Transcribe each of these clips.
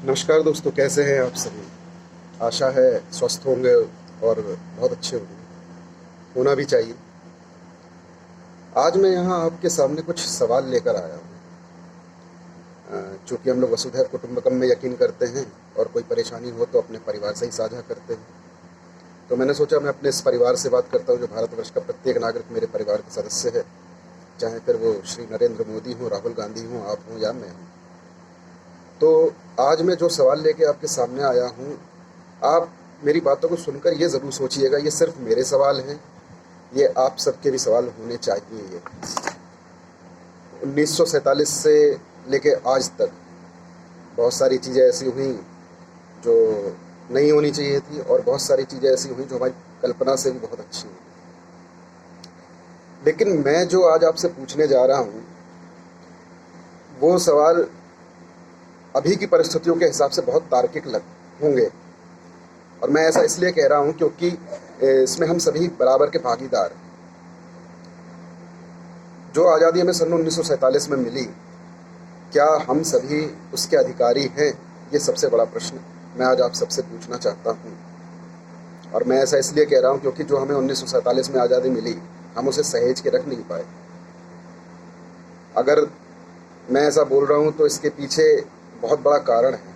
नमस्कार दोस्तों, कैसे हैं आप सभी। आशा है स्वस्थ होंगे और बहुत अच्छे होंगे, होना भी चाहिए। आज मैं यहाँ आपके सामने कुछ सवाल लेकर आया हूँ। चूँकि हम लोग वसुधैव कुटुंबकम में यकीन करते हैं और कोई परेशानी हो तो अपने परिवार से ही साझा करते हैं। तो मैंने सोचा मैं अपने इस परिवार से बात करता हूँ जो भारतवर्ष का प्रत्येक नागरिक मेरे परिवार का सदस्य है, चाहे फिर वो श्री नरेंद्र मोदी हों, राहुल गांधी हों, आप हों या मैं हूँ। तो आज मैं जो सवाल लेके आपके सामने आया हूँ, आप मेरी बातों को सुनकर ये ज़रूर सोचिएगा, ये सिर्फ मेरे सवाल हैं, ये आप सबके भी सवाल होने चाहिए। ये 1947 से लेके आज तक बहुत सारी चीज़ें ऐसी हुई जो नहीं होनी चाहिए थी और बहुत सारी चीज़ें ऐसी हुई जो हमारी कल्पना से भी बहुत अच्छी हुई। लेकिन मैं जो आज आपसे पूछने जा रहा हूँ वो सवाल अभी की परिस्थितियों के हिसाब से बहुत तार्किक लग होंगे, और मैं ऐसा इसलिए कह रहा हूँ क्योंकि इसमें हम सभी बराबर के भागीदार हैं। जो आज़ादी हमें सन 1947 में मिली, क्या हम सभी उसके अधिकारी हैं? ये सबसे बड़ा प्रश्न मैं आज आप सबसे पूछना चाहता हूँ। और मैं ऐसा इसलिए कह रहा हूँ क्योंकि जो हमें 1947 में आज़ादी मिली, हम उसे सहेज के रख नहीं पाए। अगर मैं ऐसा बोल रहा हूँ तो इसके पीछे बहुत बड़ा कारण है,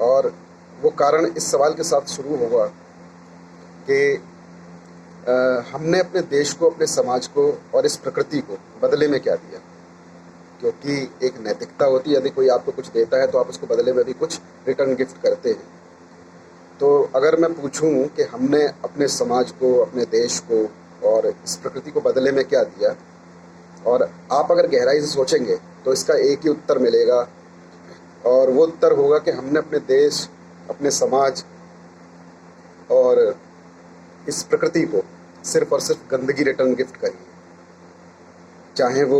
और वो कारण इस सवाल के साथ शुरू होगा कि हमने अपने देश को, अपने समाज को और इस प्रकृति को बदले में क्या दिया। क्योंकि एक नैतिकता होती है, यदि कोई आपको कुछ देता है तो आप उसको बदले में भी कुछ रिटर्न गिफ्ट करते हैं। तो अगर मैं पूछूं कि हमने अपने समाज को, अपने देश को और इस प्रकृति को बदले में क्या दिया, और आप अगर गहराई से सोचेंगे तो इसका एक ही उत्तर मिलेगा, और वो उत्तर होगा कि हमने अपने देश, अपने समाज और इस प्रकृति को सिर्फ और सिर्फ गंदगी रिटर्न गिफ्ट करी है। चाहे वो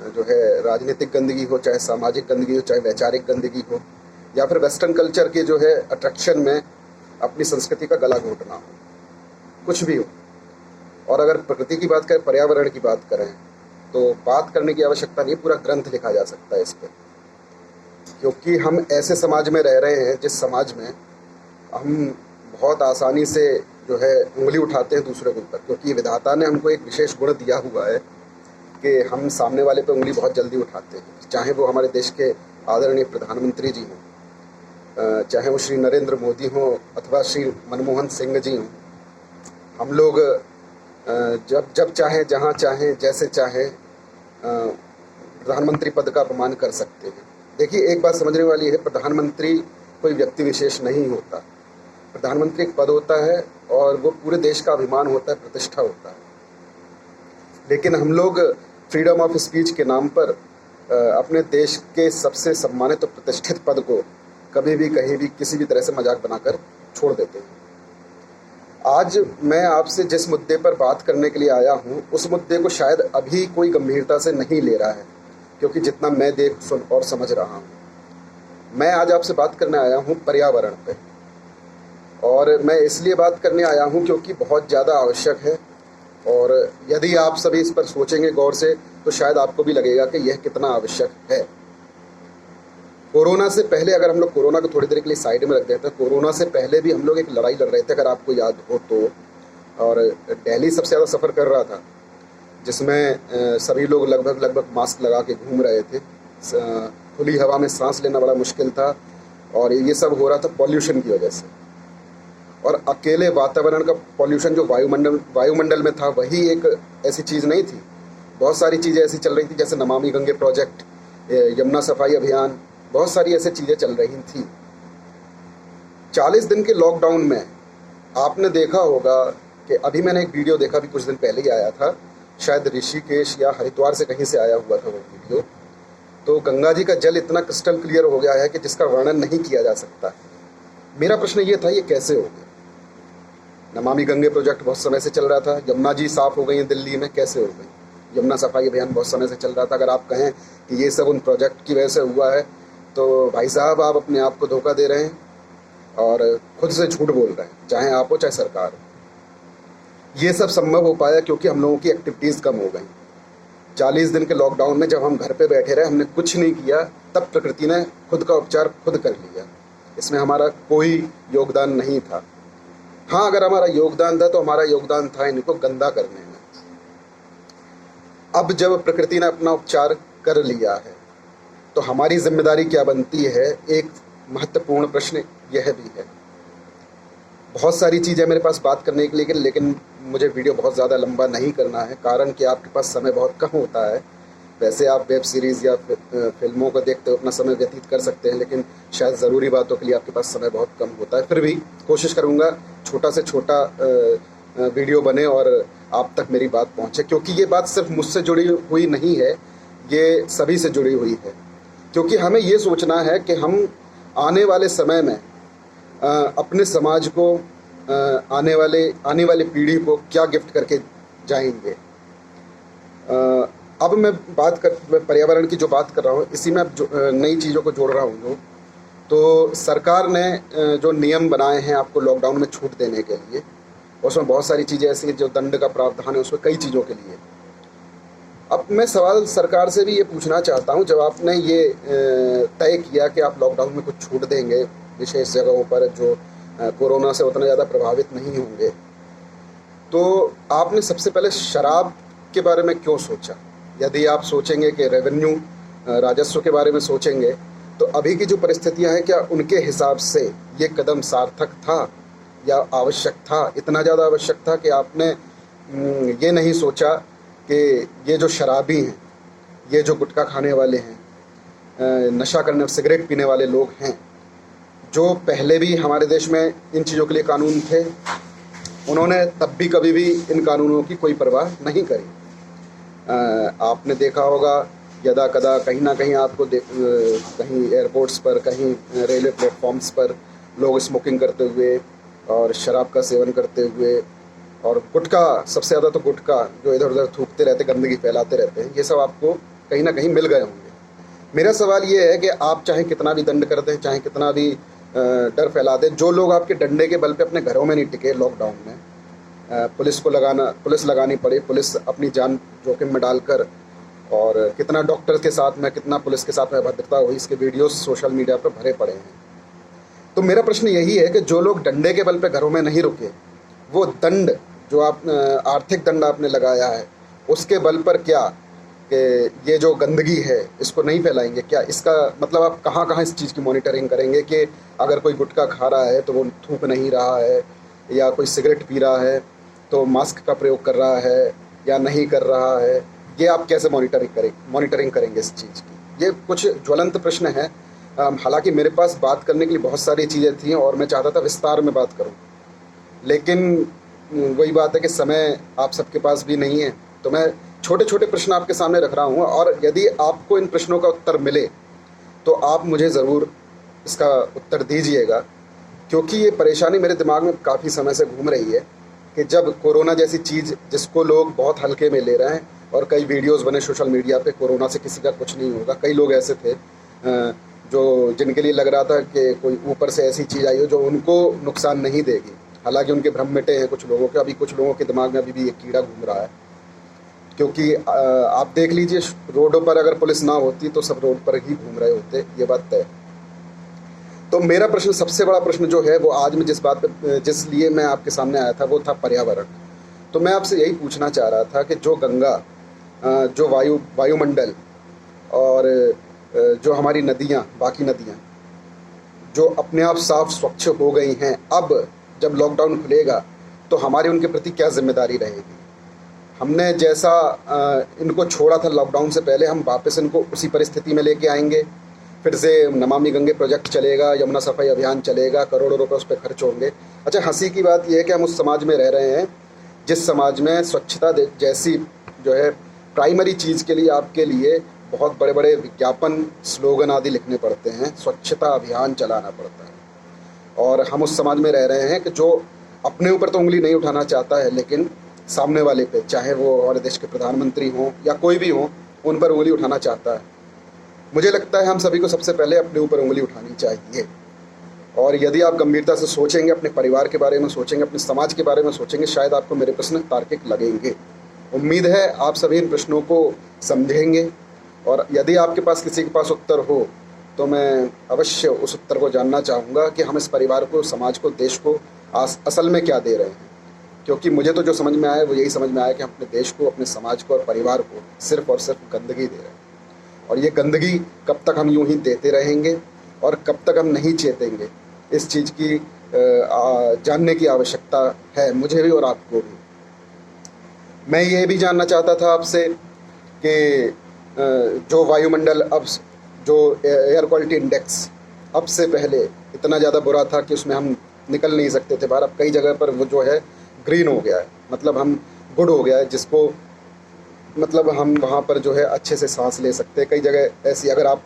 जो है राजनीतिक गंदगी हो, चाहे सामाजिक गंदगी हो, चाहे वैचारिक गंदगी हो, या फिर वेस्टर्न कल्चर के जो है अट्रैक्शन में अपनी संस्कृति का गला घोटना हो, कुछ भी हो। और अगर प्रकृति की बात करें, पर्यावरण की बात करें, तो बात करने की आवश्यकता नहीं, पूरा ग्रंथ लिखा जा सकता है इस पर। क्योंकि हम ऐसे समाज में रह रहे हैं जिस समाज में हम बहुत आसानी से जो है उंगली उठाते हैं दूसरे के ऊपर, क्योंकि विधाता ने हमको एक विशेष गुण दिया हुआ है कि हम सामने वाले पे उंगली बहुत जल्दी उठाते हैं। चाहे वो हमारे देश के आदरणीय प्रधानमंत्री जी हों, चाहे वो श्री नरेंद्र मोदी हों अथवा श्री मनमोहन सिंह जी हों, हम लोग जब जब चाहें, जहाँ चाहें, जैसे चाहें प्रधानमंत्री पद का अपमान कर सकते हैं। देखिए, एक बात समझने वाली है, प्रधानमंत्री कोई व्यक्ति विशेष नहीं होता। प्रधानमंत्री एक पद होता है और वो पूरे देश का अभिमान होता है, प्रतिष्ठा होता है। लेकिन हम लोग फ्रीडम ऑफ स्पीच के नाम पर अपने देश के सबसे सम्मानित और प्रतिष्ठित पद को कभी भी, कहीं भी, किसी भी तरह से मजाक बनाकर छोड़ देते हैं। आज मैं आपसे जिस मुद्दे पर बात करने के लिए आया हूँ, उस मुद्दे को शायद अभी कोई गंभीरता से नहीं ले रहा है, क्योंकि जितना मैं देख, सुन और समझ रहा हूँ। मैं आज आपसे बात करने आया हूँ पर्यावरण पे, और मैं इसलिए बात करने आया हूँ क्योंकि बहुत ज़्यादा आवश्यक है। और यदि आप सभी इस पर सोचेंगे गौर से तो शायद आपको भी लगेगा कि यह कितना आवश्यक है। कोरोना से पहले, अगर हम लोग कोरोना को थोड़ी देर के लिए साइड में रख देते हैं, कोरोना से पहले भी हम लोग एक लड़ाई लड़ रहे थे, अगर आपको याद हो तो। और दिल्ली सबसे ज़्यादा सफ़र कर रहा था, जिसमें सभी लोग लगभग मास्क लगा के घूम रहे थे। खुली हवा में सांस लेना बड़ा मुश्किल था, और ये सब हो रहा था पॉल्यूशन की वजह से। और अकेले वातावरण का पॉल्यूशन जो वायुमंडल में था, वही एक ऐसी चीज़ नहीं थी। बहुत सारी चीज़ें ऐसी चल रही थी, जैसे नमामि गंगे प्रोजेक्ट, यमुना सफाई अभियान, बहुत सारी ऐसी चीज़ें चल रही थी। 40 दिन के लॉकडाउन में आपने देखा होगा कि अभी मैंने एक वीडियो देखा, भी कुछ दिन पहले ही आया था, शायद ऋषिकेश या हरिद्वार से कहीं से आया हुआ था वो वीडियो। तो गंगा जी का जल इतना क्रिस्टल क्लियर हो गया है कि जिसका वर्णन नहीं किया जा सकता। मेरा प्रश्न ये था, ये कैसे हो गया? नमामि गंगे प्रोजेक्ट बहुत समय से चल रहा था, यमुना जी साफ़ हो गई हैं दिल्ली में, कैसे हो गई? यमुना सफाई अभियान बहुत समय से चल रहा था। अगर आप कहें कि ये सब उन प्रोजेक्ट की वजह से हुआ है, तो भाई साहब आप अपने आप को धोखा दे रहे हैं और खुद से झूठ बोल रहे हैं, चाहे आप हो चाहे सरकार हो। ये सब संभव हो पाया क्योंकि हम लोगों की एक्टिविटीज़ कम हो गई। 40 दिन के लॉकडाउन में जब हम घर पे बैठे रहे, हमने कुछ नहीं किया, तब प्रकृति ने खुद का उपचार खुद कर लिया। इसमें हमारा कोई योगदान नहीं था। हाँ, अगर हमारा योगदान था तो हमारा योगदान था इनको गंदा करने में। अब जब प्रकृति ने अपना उपचार कर लिया है तो हमारी जिम्मेदारी क्या बनती है? एक महत्वपूर्ण प्रश्न यह भी है। बहुत सारी चीज़ें मेरे पास बात करने के लिए, लेकिन मुझे वीडियो बहुत ज़्यादा लंबा नहीं करना है, कारण कि आपके पास समय बहुत कम होता है। वैसे आप वेब सीरीज़ या फिल्मों को देखते हो अपना समय व्यतीत कर सकते हैं, लेकिन शायद ज़रूरी बातों के लिए आपके पास समय बहुत कम होता है। फिर भी कोशिश करूँगा छोटा से छोटा वीडियो बने और आप तक मेरी बात पहुँचे, क्योंकि ये बात सिर्फ मुझसे जुड़ी हुई नहीं है, ये सभी से जुड़ी हुई है। क्योंकि हमें ये सोचना है कि हम आने वाले समय में अपने समाज को, आने वाली पीढ़ी को क्या गिफ्ट करके जाएंगे। अब मैं पर्यावरण की जो बात कर रहा हूँ, इसी में अब नई चीज़ों को जोड़ रहा हूँ। तो सरकार ने जो नियम बनाए हैं आपको लॉकडाउन में छूट देने के लिए, उसमें बहुत सारी चीज़ें ऐसी हैं जो दंड का प्रावधान है उसमें, कई चीज़ों के लिए। अब मैं सवाल सरकार से भी ये पूछना चाहता हूँ, जब आपने ये तय किया कि आप लॉकडाउन में कुछ छूट देंगे विशेष जगहों पर जो कोरोना से उतना ज़्यादा प्रभावित नहीं होंगे, तो आपने सबसे पहले शराब के बारे में क्यों सोचा? यदि आप सोचेंगे कि रेवेन्यू, राजस्व के बारे में सोचेंगे, तो अभी की जो परिस्थितियां हैं, क्या उनके हिसाब से ये कदम सार्थक था या आवश्यक था? इतना ज़्यादा आवश्यक था कि आपने ये नहीं सोचा कि ये जो शराबी हैं, ये जो गुटखा खाने वाले हैं, नशा करने, सिगरेट पीने वाले लोग हैं, जो पहले भी हमारे देश में इन चीज़ों के लिए कानून थे, उन्होंने तब भी कभी भी इन कानूनों की कोई परवाह नहीं करी। आपने देखा होगा यदा कदा कहीं ना कहीं आपको कहीं एयरपोर्ट्स पर, कहीं रेलवे प्लेटफॉर्म्स पर लोग स्मोकिंग करते हुए और शराब का सेवन करते हुए, और गुटखा, सबसे ज़्यादा तो गुटखा जो इधर उधर थूकते रहते, गंदगी फैलाते रहते हैं, ये सब आपको कहीं ना कहीं मिल गए होंगे। मेरा सवाल ये है कि आप चाहे कितना भी दंड कर दें, चाहे कितना भी डर फैला दें, जो लोग आपके डंडे के बल पे अपने घरों में नहीं टिके लॉकडाउन में, पुलिस लगानी पड़ी, पुलिस अपनी जान जोखिम में डालकर, और कितना डॉक्टर के साथ में, कितना पुलिस के साथ में अभद्रता हुई, इसके वीडियोस सोशल मीडिया पर भरे पड़े हैं। तो मेरा प्रश्न यही है कि जो लोग डंडे के बल पे घरों में नहीं रुके, वो दंड जो आप आर्थिक दंड आपने लगाया है, उसके बल पर क्या कि ये जो गंदगी है इसको नहीं फैलाएंगे क्या? इसका मतलब आप कहाँ कहाँ इस चीज़ की मॉनिटरिंग करेंगे कि अगर कोई गुटखा खा रहा है तो वो थूक नहीं रहा है, या कोई सिगरेट पी रहा है तो मास्क का प्रयोग कर रहा है या नहीं कर रहा है? ये आप कैसे मॉनिटरिंग करेंगे इस चीज़ की? ये कुछ ज्वलंत प्रश्न है। हालांकि मेरे पास बात करने के लिए बहुत सारी चीज़ें थी और मैं चाहता था विस्तार में बात करूं, लेकिन वही बात है कि समय आप सबके पास भी नहीं है, तो मैं छोटे छोटे प्रश्न आपके सामने रख रहा हूँ, और यदि आपको इन प्रश्नों का उत्तर मिले तो आप मुझे ज़रूर इसका उत्तर दीजिएगा, क्योंकि ये परेशानी मेरे दिमाग में काफ़ी समय से घूम रही है कि जब कोरोना जैसी चीज़ जिसको लोग बहुत हल्के में ले रहे हैं, और कई वीडियोस बने सोशल मीडिया पे, कोरोना से किसी का कुछ नहीं होगा। कई लोग ऐसे थे जिनके लिए लग रहा था कि कोई ऊपर से ऐसी चीज़ आई हो जो उनको नुकसान नहीं देगी, हालांकि उनके भ्रम मिटे हैं कुछ लोगों के। अभी कुछ लोगों के दिमाग में अभी भी एक कीड़ा घूम रहा है, क्योंकि आप देख लीजिए रोडों पर अगर पुलिस ना होती तो सब रोड पर ही घूम रहे होते, ये बात तय है। तो मेरा प्रश्न, सबसे बड़ा प्रश्न जो है वो आज मैं जिस लिए मैं आपके सामने आया था, वो था पर्यावरण। तो मैं आपसे यही पूछना चाह रहा था कि जो गंगा, जो वायुमंडल और जो हमारी नदियाँ, बाकी नदियाँ जो अपने आप साफ स्वच्छ हो गई हैं, अब जब लॉकडाउन खुलेगा तो हमारी उनके प्रति क्या जिम्मेदारी रहेगी? हमने जैसा इनको छोड़ा था लॉकडाउन से पहले, हम वापस इनको उसी परिस्थिति में लेके आएंगे? फिर से नमामि गंगे प्रोजेक्ट चलेगा, यमुना सफाई अभियान चलेगा, करोड़ों रुपए उस पर खर्च होंगे। अच्छा, हंसी की बात यह है कि हम उस समाज में रह रहे हैं जिस समाज में स्वच्छता जैसी जो है प्राइमरी चीज़ के लिए आपके लिए बहुत बड़े बड़े विज्ञापन, स्लोगन आदि लिखने पड़ते हैं, स्वच्छता अभियान चलाना पड़ता है। और हम उस समाज में रह रहे हैं कि जो अपने ऊपर तो उंगली नहीं उठाना चाहता है, लेकिन सामने वाले पे, चाहे वो हमारे देश के प्रधानमंत्री हों या कोई भी हो, उन पर उंगली उठाना चाहता है। मुझे लगता है हम सभी को सबसे पहले अपने ऊपर उंगली उठानी चाहिए। और यदि आप गंभीरता से सोचेंगे, अपने परिवार के बारे में सोचेंगे, अपने समाज के बारे में सोचेंगे, शायद आपको मेरे प्रश्न तार्किक लगेंगे। उम्मीद है आप सभी इन प्रश्नों को समझेंगे, और यदि आपके पास किसी के पास उत्तर हो तो मैं अवश्य उस उत्तर को जानना चाहूँगा कि हम इस परिवार को, समाज को, देश को असल में क्या दे रहे हैं। क्योंकि मुझे तो जो समझ में आया वो यही समझ में आया कि हम अपने देश को, अपने समाज को और परिवार को सिर्फ़ और सिर्फ गंदगी दे रहे हैं। और ये गंदगी कब तक हम यूं ही देते रहेंगे और कब तक हम नहीं चेतेंगे, इस चीज़ की जानने की आवश्यकता है मुझे भी और आपको भी। मैं ये भी जानना चाहता था आपसे कि जो वायुमंडल अब, जो एयर क्वालिटी इंडेक्स अब से पहले इतना ज़्यादा बुरा था कि उसमें हम निकल नहीं सकते थे बाहर, अब कई जगह पर वो जो है ग्रीन हो गया है, मतलब हम गुड हो गया है, जिसको मतलब हम वहाँ पर जो है अच्छे से सांस ले सकते हैं। कई जगह ऐसी, अगर आप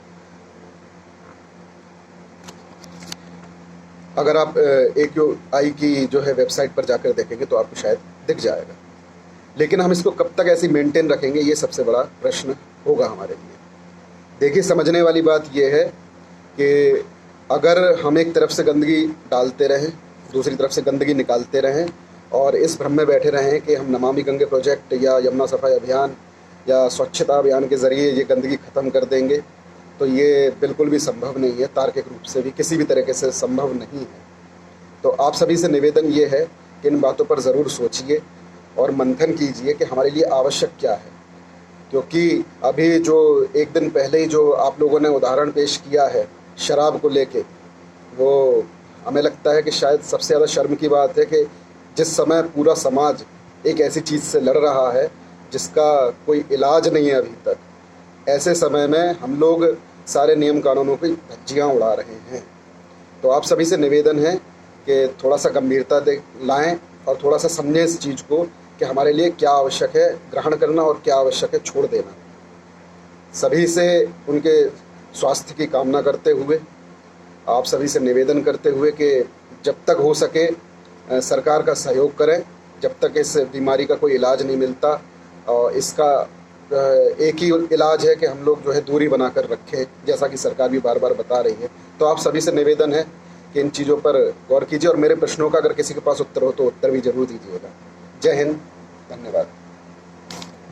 AQI की जो है वेबसाइट पर जाकर देखेंगे तो आपको शायद दिख जाएगा। लेकिन हम इसको कब तक ऐसे मेंटेन रखेंगे, ये सबसे बड़ा प्रश्न होगा हमारे लिए। देखिए, समझने वाली बात ये है कि अगर हम एक तरफ से गंदगी डालते रहें, दूसरी तरफ से गंदगी निकालते रहें और इस भ्रम में बैठे रहें कि हम नमामि गंगे प्रोजेक्ट या यमुना सफाई अभियान या स्वच्छता अभियान के ज़रिए ये गंदगी ख़त्म कर देंगे, तो ये बिल्कुल भी संभव नहीं है, तार्किक रूप से भी किसी भी तरीके से संभव नहीं है। तो आप सभी से निवेदन ये है कि इन बातों पर ज़रूर सोचिए और मंथन कीजिए कि हमारे लिए आवश्यक क्या है। क्योंकि अभी जो एक दिन पहले ही जो आप लोगों ने उदाहरण पेश किया है शराब को लेके, वो हमें लगता है कि शायद सबसे ज़्यादा शर्म की बात है कि जिस समय पूरा समाज एक ऐसी चीज़ से लड़ रहा है जिसका कोई इलाज नहीं है अभी तक, ऐसे समय में हम लोग सारे नियम कानूनों की धज्जियाँ उड़ा रहे हैं। तो आप सभी से निवेदन है कि थोड़ा सा गंभीरता लाएं और थोड़ा सा समझें इस चीज़ को कि हमारे लिए क्या आवश्यक है ग्रहण करना और क्या आवश्यक है छोड़ देना। सभी से उनके स्वास्थ्य की कामना करते हुए, आप सभी से निवेदन करते हुए कि जब तक हो सके सरकार का सहयोग करें, जब तक इस बीमारी का कोई इलाज नहीं मिलता। और इसका एक ही इलाज है कि हम लोग जो है दूरी बनाकर रखें, जैसा कि सरकार भी बार बार बता रही है। तो आप सभी से निवेदन है कि इन चीज़ों पर गौर कीजिए और मेरे प्रश्नों का अगर किसी के पास उत्तर हो तो उत्तर भी ज़रूर दीजिएगा। जय हिंद, धन्यवाद।